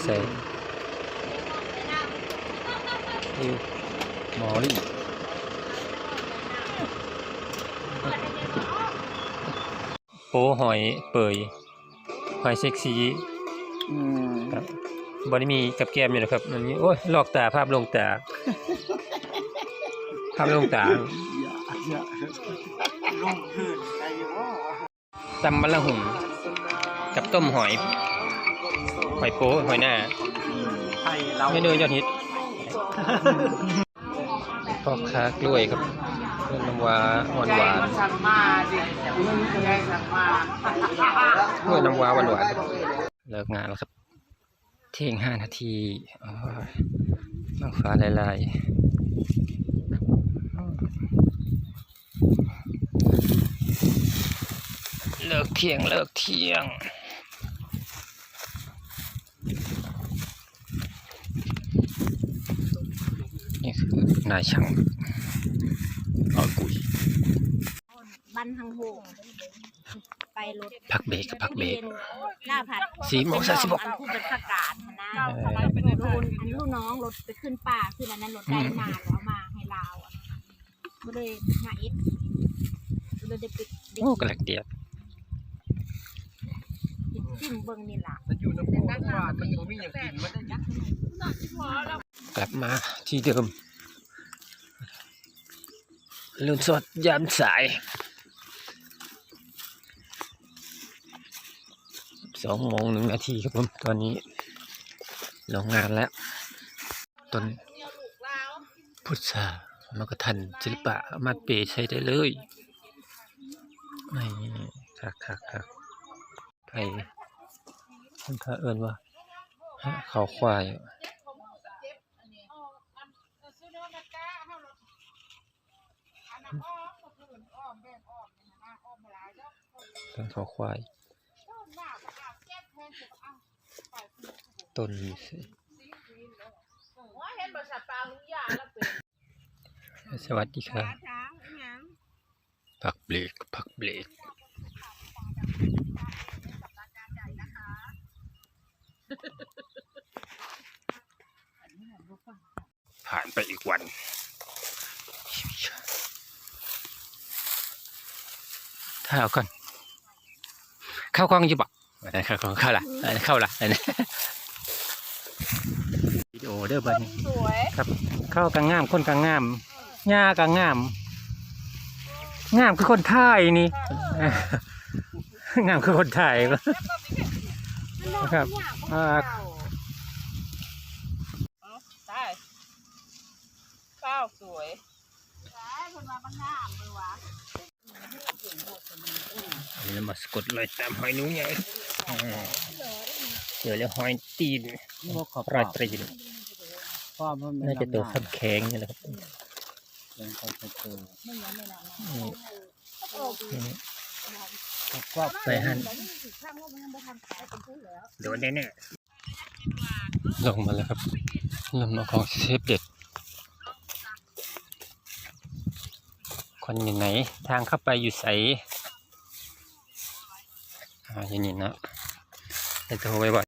ใส่หมอลี่โป้หอยเปื่อยหอยเซ็กซี่ครับบริมีกับแก้มอยู่นะครับอันนี้โอ้ยลอกตาภาพลงตาภาพลงตาตำมะละหุ่งกับต้มหอยโป้หอยหน้าเมนูยอดฮิตพ่อค้ากล้วยครับน้ำว้าหวานกล้วยน้ำว้าหวานเลิกงานแล้วครับเที่ยง5 นาทีน้ำฟ้าลายเลิกเที่ยงนี่คือนายช่างกุยบันทางโหงไปรถพักเบรกหน้าผัด4 โมง 46อันผู้เป็นประกาศนะลูกน้องรถไปขึ้นป่าขึ้นอันนั้นรถได้มาแล้วมาให้ลาวก็เลยมาเอ็ดก็เลยได้ปิดโอ้กระลักเดียบจิ้มเบิ้งนี่ล่ะกลับมาที่เดิมลุ่นสดยามสาย2 โมง 1 นาทีครับผมตอนนี้ลงงานแล้วต้นพุทธามกทันศิลปะมัดเปใช้ได้เลยนี่คักไปคนข้าเอิ้นว่าเขาควายต้นเขาควายต้นสวัสดีครับพักเบรกผ่านไปอีกวันถ้าเอาก่อนเข้ากล้องอยู่ปะเข้าละวิดีโอเด้อบัดนี้ครับเข้ากลางงามคนกลางงามหญ้ากลางงามคือคนไทยนี่งามคือคนไทยครับข้าวสวยอันนี้มาสกดเลยตามหอยนุ้งใหญ่เจอแล้วหอยตีนรอยตีนน่าจะตัวสับแข็งนี่แหละครับไปหันโดนแน่ๆลงมาแล้วครับลงมาของเชฟเด็ดคนอยู่ไหนทางเข้าไปอยู่ใสอย่างนี้นะจะโทรไปบ่อย